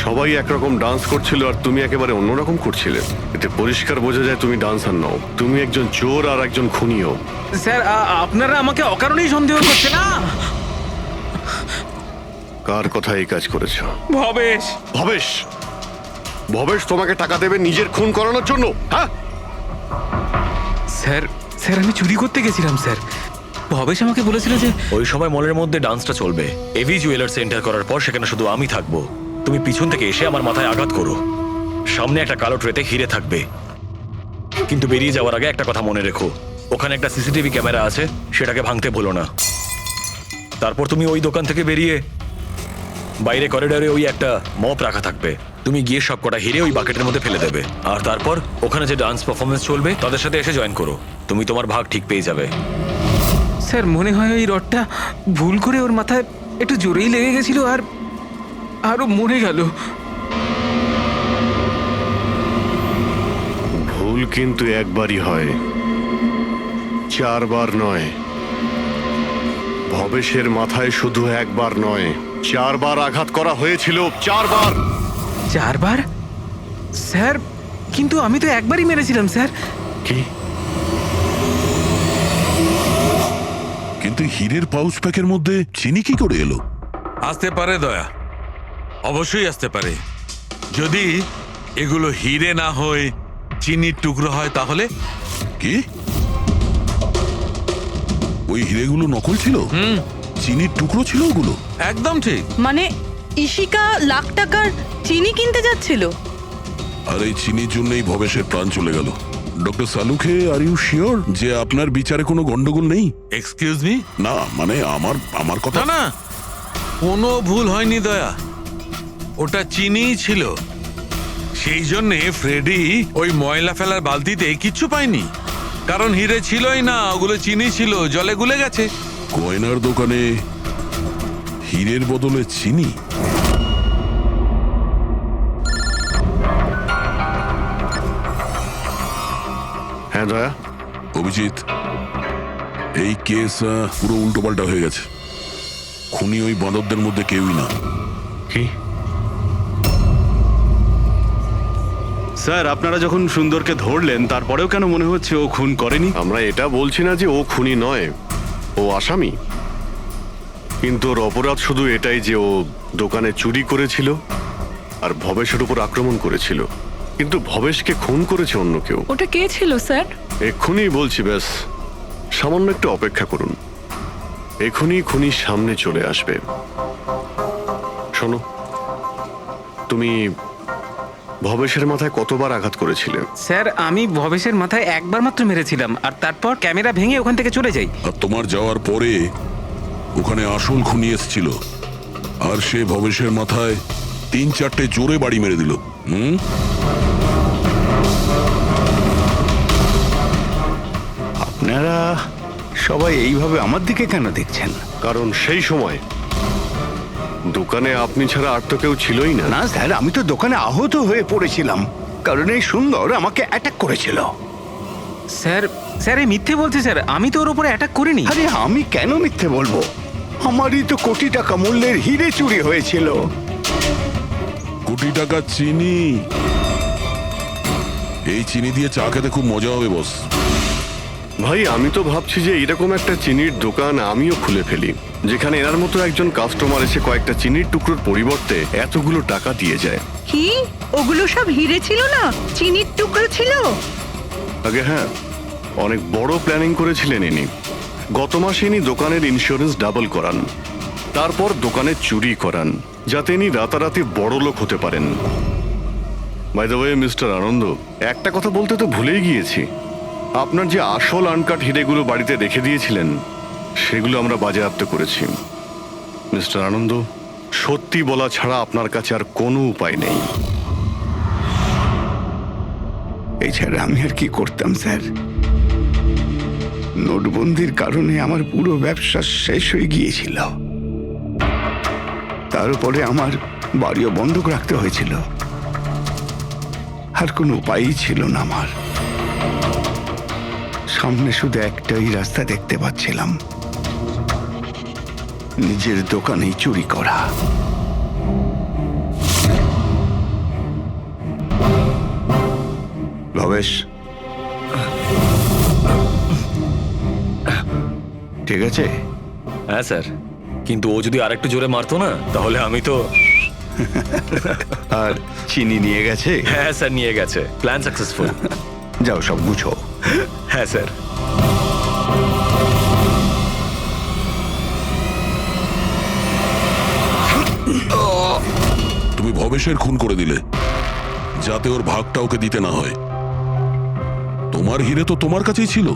Speaker 11: সবাই একরকম ডান্স করছিল আর তুমি একেবারে অন্যরকম করছিলে। এতে পরিষ্কার বোঝা যায় তুমি ডান্সার নও, তুমি একজন চোর আর একজন খুনিও।
Speaker 5: স্যার আপনারা আমাকে অকারণেই সন্দেহ করছে না?
Speaker 11: কার কথা এই কাজ করেছো?
Speaker 5: ভবেশ।
Speaker 11: ভবেশ? ভবেশ তোমাকে টাকা দেবে নিজের খুন করানোর জন্য? হ্যাঁ
Speaker 5: স্যার, স্যার আমি চুরি করতে গেছিলাম স্যার। ভবেশ আমাকে বলেছিল যে
Speaker 18: ওই সময় মলের মধ্যে ডান্সটা চলবে। এভি জুয়েলার্স এন্টার করার পর সেখানে শুধু আমি থাকবো। তুমি পিছন থেকে এসে আমার মাথায় আঘাত করো। সামনে একটা কালো ট্রেতে হিরে থাকবে, কিন্তু বেরিয়ে যাওয়ার আগে একটা কথা মনে রেখো, ওখানে একটা সিসিটিভি ক্যামেরা আছে, সেটাকে ভাঙতে ভুলো না। তারপর তুমি ওই দোকান থেকে বেরিয়ে বাইরে করিডোরে ওই একটা মপ রাখা থাকবে, তুমি গিয়ে সব কটা হিরে ওই বাকেটের মধ্যে ফেলে দেবে। আর তারপর ওখানে যে ডান্স পারফরমেন্স চলবে তাদের সাথে এসে জয়েন করো, তুমি তোমার ভাগ ঠিক পেয়ে যাবে।
Speaker 5: স্যার মনে হয় ওই রডটা ভুল করে ওর মাথায় একটু জোরেই লেগে গেছিল আর আরো মরে গেল।
Speaker 11: ভুল কিন্তু একবারই হয়, 4 বার নয়। ভবেশের মাথায় শুধু একবার নয়, 4 বার আঘাত করা হয়েছিল। 4 বার।
Speaker 5: 4 বার? স্যার কিন্তু আমি তো একবারই মেরেছিলাম স্যার।
Speaker 11: কি?
Speaker 10: কিন্তু হীরের পাউচ প্যাকের মধ্যে চিনি কি করে এলো?
Speaker 17: আসতে পারে দয়া, অবশ্যই আসতে পারে। যদি এগুলো হিরে না হয়ে চিনির টুকরো হয় তাহলে?
Speaker 10: কি? ওই হিরেগুলো নকল ছিল? চিনির টুকরো ছিল ওগুলো?
Speaker 17: একদম ঠিক।
Speaker 9: মানে ইশিকা লাখ টাকার চিনি কিনতে যাচ্ছিল?
Speaker 10: আর এই চিনির জন্যই ভবেশের প্রাণ চলে গেল। Doctor Salunkhe, are you sure যে আপনার বিচারে কোনো গন্ডগোল নেই?
Speaker 17: Excuse me?
Speaker 10: না মানে আমার কথা
Speaker 17: না, কোনো ভুল হয়নি দয়া, ওটা চিনিই ছিল। সেই জন্যে ফ্রেডি ওই ময়লা ফেলার বালতিতে কিচ্ছু পায়নি, কারণ হিরে ছিলই না, ওগুলো চিনি ছিল, জলে গুলে গেছে।
Speaker 10: গয়নার দোকানে হীরের বদলে চিনি?
Speaker 11: হ্যাঁ দয়া।
Speaker 10: অভিজিৎ, এই কেস পুরো উল্টোপাল্টা হয়ে গেছে। খুনি ওই বাঁদরদের মধ্যে কেউই না।
Speaker 11: কি?
Speaker 6: স্যার আপনারা যখন সুন্দরকে ধরলেন তারপরেও কেন মনে হচ্ছে ও খুন করেনি?
Speaker 11: আমরা এটা বলছি না যে ও খুনি নয়, ও আসামি। কিন্তু ওর অপরাধ শুধু এটাই যে ও দোকানে চুরি করেছিল আর ভবেশের উপর আক্রমণ করেছিল, কিন্তু ভবেশকে খুন করেছে অন্য কেউ।
Speaker 4: ওটা কে ছিল স্যার?
Speaker 11: এক্ষুনি বলছি, ব্যাস সামান্য একটু অপেক্ষা করুন, এক্ষুনি খুনির সামনে চলে আসবে। শোনো, তুমি ভবেশের মাথায় কতবার আঘাত করেছিলে?
Speaker 5: স্যার আমি ভবেশের মাথায় একবার মাত্র মেরেছিলাম, আর তারপর ক্যামেরা ভেঙে ওখান থেকে চলে যাই।
Speaker 10: আর তোমার যাওয়ার পরে ওখানে আসল খুনি এসেছিল, আর সে ভবেশের মাথায় 3-4টে জোরে বাড়ি মেরে দিল।
Speaker 1: আপনারা সবাই এইভাবে আমার দিকে কেন দেখছেন?
Speaker 11: কারণ সেই সময় দোকানে আপনি ছাড়া আর তো কেউ ছিলই না।
Speaker 1: না স্যার, আমি তো দোকানে আহত হয়ে পড়েছিলাম, কারণ এই সুন্দর আমাকে অ্যাটাক করেছিল।
Speaker 5: স্যার, স্যার এই মিথ্যে বলছে স্যার, আমি তো ওর উপরে অ্যাটাক করিনি।
Speaker 1: আরে আমি কেন মিথ্যে বলবো? আমারই তো কোটি টাকা মূল্যের হিরে চুরি হয়েছিল।
Speaker 10: কোটি টাকা চিনি? এই চিনি দিয়ে চা খেতে খুব মজা হবে বস।
Speaker 11: ভাই আমি তো ভাবছি যে এরকম একটা চিনির দোকান আমিও খুলে ফেলি, যেখানে এনার মতো একজন কাস্টমার এসে কয়েকটা চিনির টুকরোর পরিবর্তে এতগুলো টাকা দিয়ে যায়।
Speaker 13: কি ওগুলো সব হিরে ছিল না, চিনির টুকরো ছিল?
Speaker 11: আগে হ্যাঁ, অনেক বড় প্ল্যানিং করেছিলেন ইনি। গত মাসে ইনি দোকানের ইন্স্যুরেন্স ডাবল করান, তারপর দোকানে চুরি করান, যাতে ইনি রাতারাতি বড় লোক হতে পারেন। বাই দ্য ওয়ে মিস্টার আনন্দ, একটা কথা বলতে তো ভুলেই গিয়েছি, আপনার যে আসল আনকাট হিরেগুলো বাড়িতে রেখে দিয়েছিলেন সেগুলো আমরা বাজেয়াপ্ত করেছি। মিস্টার আনন্দ, সত্যি বলা ছাড়া আপনার কাছে আর কোনো উপায় নেই।
Speaker 1: এছাড়া আমি আর কি করতাম স্যার? নোটবন্দির কারণে আমার পুরো ব্যবসা শেষ হয়ে গিয়েছিল, তার উপরে আমার বাড়িও বন্ধক রাখতে হয়েছিল, আর কোনো উপায়ই ছিল না আমার। সামনে শুধু একটাই রাস্তা দেখতে পাচ্ছিলাম, নিজের দোকানেই চুরি করা। ভবেশ, ঠিক আছে?
Speaker 18: হ্যাঁ স্যার, কিন্তু ও যদি আরেকটু জোরে মারতো না তাহলে আমি তো
Speaker 1: আর চিনি নিয়ে গেছে?
Speaker 18: হ্যাঁ স্যার, নিয়ে গেছে। Plan successful.
Speaker 1: যাও সব গুছো।
Speaker 18: হ্যাঁ স্যার।
Speaker 10: তুমি ভবেশের খুন করে দিলে যাতে ওর ভাগটা ওকে দিতে না হয়। তোমার হিরে তো তোমার কাছেই ছিল,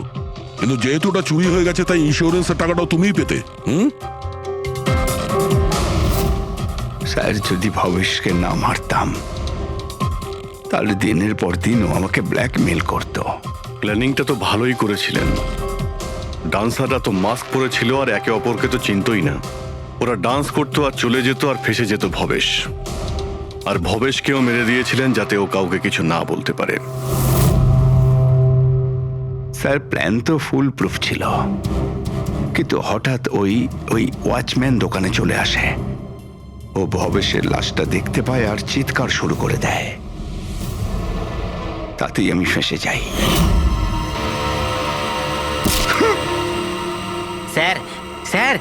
Speaker 10: কিন্তু যেহেতু ওটা চুরি হয়ে গেছে তাই ইন্স্যুরেন্সের টাকাটাও তুমিই পেতে।
Speaker 1: স্যার, যদি ভবেশকে না মারতাম তাহলে দিনের পর দিন ও আমাকে ব্ল্যাকমেল করতো।
Speaker 11: প্ল্যানিংটা তো ভালোই করেছিলেন। ডান্সাররা তো মাস্ক পরেছিল আর একে অপরকে তো চিনতই না। ওরা ডান্স করতো আর চলে যেত আর ফেসে যেত ভবেশ। আর ভবেশকেও মেরে দিয়েছিলেন যাতে ও কাউকে কিছু না বলতে পারে।
Speaker 1: স্যার, প্ল্যান তো ফুল প্রুফ ছিল, কিন্তু হঠাৎ ওই ওয়াচম্যান দোকানে চলে আসে। ও ভবেশের লাশটা দেখতে পায় আর চিৎকার শুরু করে দেয়। তাতেই আমি ফেঁসে যাই।
Speaker 5: স্যার, স্যার,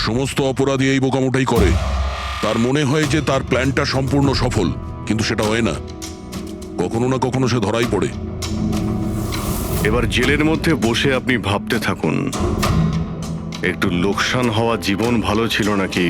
Speaker 10: সমস্ত অপরাধী এই বোকামোটাই করে। তার মনে হয় যে তার প্ল্যানটা সম্পূর্ণ সফল, কিন্তু সেটা হয় না। কখনো না কখনো সে ধরাই পড়ে।
Speaker 11: এবার জেলের মধ্যে বসে আপনি ভাবতে থাকুন, একটু লোকসান হওয়া জীবন ভালো ছিল নাকি